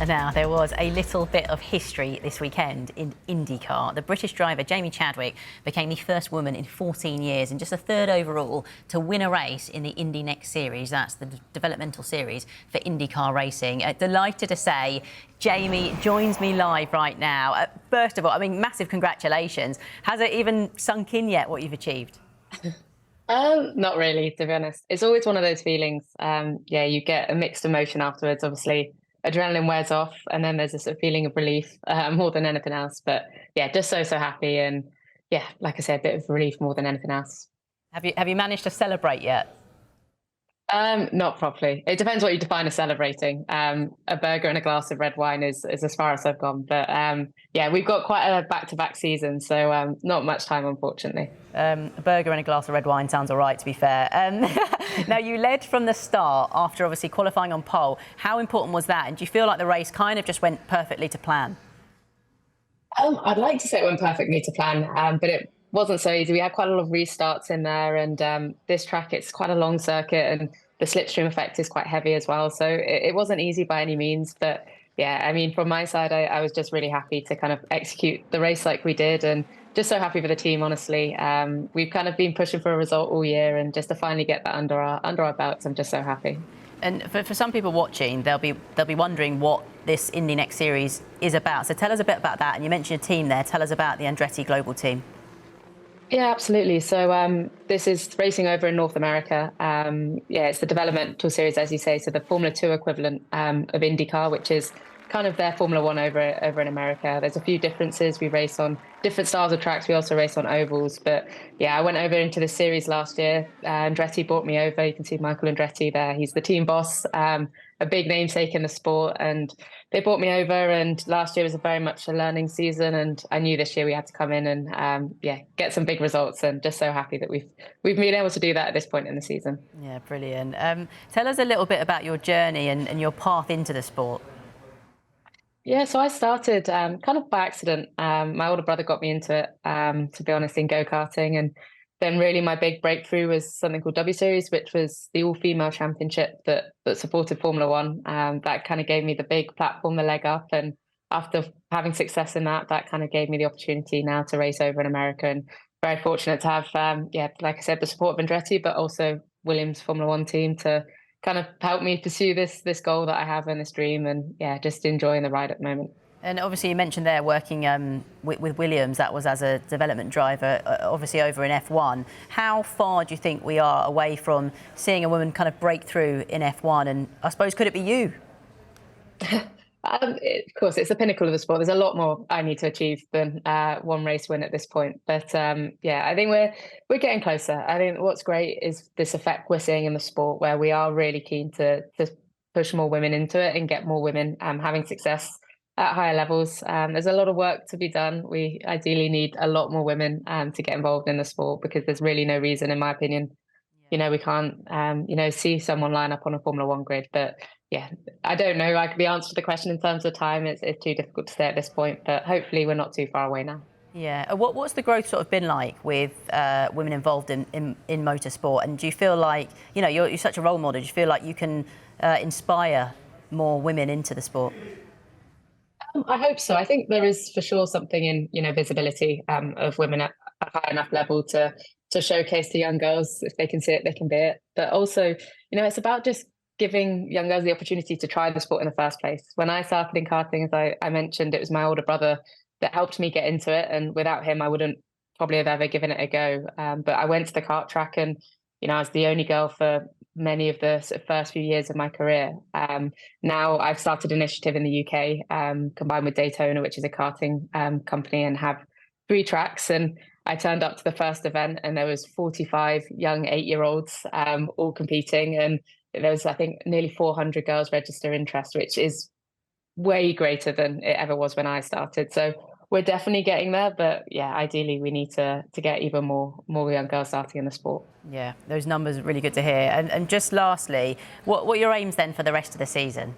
Now, there was a little bit of history this weekend in IndyCar. The British driver Jamie Chadwick became the first woman in 14 years and just the third overall to win a race in the Indy NXT series. That's the developmental series for IndyCar racing. Delighted to say Jamie joins me live right now. First of all, I mean, massive congratulations. Has it even sunk in yet what you've achieved? Not really, to be honest. It's always one of those feelings. You get a mixed emotion afterwards. Obviously, adrenaline wears off, and then there's this sort of feeling of relief more than anything else. But yeah, just so happy, and yeah, like I said, a bit of relief more than anything else. Have you managed to celebrate yet? Not properly. It depends what you define as celebrating. A burger and a glass of red wine is as far as I've gone. But yeah, we've got quite a back-to-back season, so not much time, unfortunately. A burger and a glass of red wine sounds all right, to be fair. Now, you led from the start after obviously qualifying on pole. How important was that? And do you feel like the race kind of just went perfectly to plan? I'd like to say it went perfectly to plan, but it wasn't so easy. We had quite a lot of restarts in there, and this track, it's quite a long circuit, and the slipstream effect is quite heavy as well. So it wasn't easy by any means. But yeah, I mean, from my side, I was just really happy to kind of execute the race like we did, and just so happy for the team, honestly. We've kind of been pushing for a result all year, and just to finally get that under our belts, I'm just so happy. And for some people watching, they'll be wondering what this Indy NXT series is about. So tell us a bit about that. And you mentioned a team there. Tell us about the Andretti Global team. Yeah, absolutely. So this is racing over in North America. It's the developmental series, as you say, so the Formula 2 equivalent of IndyCar, which is kind of their Formula 1 over in America. There's a few differences. We race on different styles of tracks. We also race on ovals. But yeah, I went over into this series last year. Andretti brought me over. You can see Michael Andretti there. He's the team boss, a big namesake in the sport. And they brought me over. And last year was very much a learning season. And I knew this year we had to come in and get some big results. And just so happy that we've been able to do that at this point in the season. Yeah, brilliant. Tell us a little bit about your journey and your path into the sport. Yeah, so I started kind of by accident. My older brother got me into it, to be honest, in go-karting. And then really my big breakthrough was something called W Series, which was the all-female championship that supported Formula One. That kind of gave me the big platform, the leg up. And after having success in that kind of gave me the opportunity now to race over in America. And very fortunate to have, like I said, the support of Andretti, but also Williams Formula One team to kind of help me pursue this goal that I have and this dream, and yeah, just enjoying the ride at the moment. And obviously you mentioned there working with Williams, that was as a development driver, obviously over in F1. How far do you think we are away from seeing a woman kind of break through in F1? And I suppose, could it be you? Of course, it's the pinnacle of the sport. There's a lot more I need to achieve than one race win at this point. But I think we're getting closer. I think what's great is this effect we're seeing in the sport, where we are really keen to push more women into it and get more women having success at higher levels. There's a lot of work to be done. We ideally need a lot more women to get involved in the sport, because there's really no reason, in my opinion, we can't see someone line up on a Formula One grid. But yeah, I don't know like the answer to the question in terms of time. It's too difficult to say at this point, but hopefully we're not too far away now. Yeah. What's the growth sort of been like with women involved in motorsport? And do you feel like, you're such a role model, do you feel like you can inspire more women into the sport? I hope so. I think there is for sure something in, visibility of women at a high enough level to showcase to young girls, if they can see it, they can be it. But also, it's about just giving young girls the opportunity to try the sport in the first place. When I started in karting, as I mentioned, it was my older brother that helped me get into it. And without him, I wouldn't probably have ever given it a go. But I went to the kart track, and, I was the only girl for many of the sort of first few years of my career. Now I've started an initiative in the UK, combined with Daytona, which is a karting company, and have 3 tracks. And I turned up to the first event, and there was 45 young 8-year-olds all competing. And there was, I think, nearly 400 girls register interest, which is way greater than it ever was when I started. So we're definitely getting there, but yeah, ideally we need to get even more young girls starting in the sport. Yeah, those numbers are really good to hear. And just lastly, what are your aims then for the rest of the season?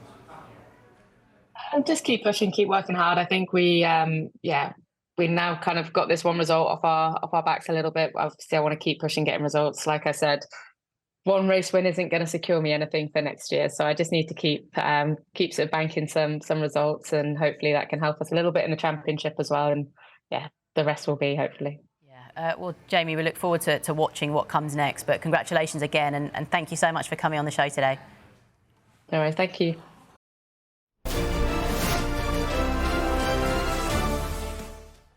Just keep pushing, keep working hard. I think we now kind of got this one result off our backs a little bit. Obviously, I want to keep pushing, getting results. Like I said, one race win isn't going to secure me anything for next year. So I just need to keep sort of banking some results, and hopefully that can help us a little bit in the championship as well. And yeah, the rest will be hopefully. Yeah. Well, Jamie, we look forward to watching what comes next. But congratulations again, and thank you so much for coming on the show today. All right, thank you.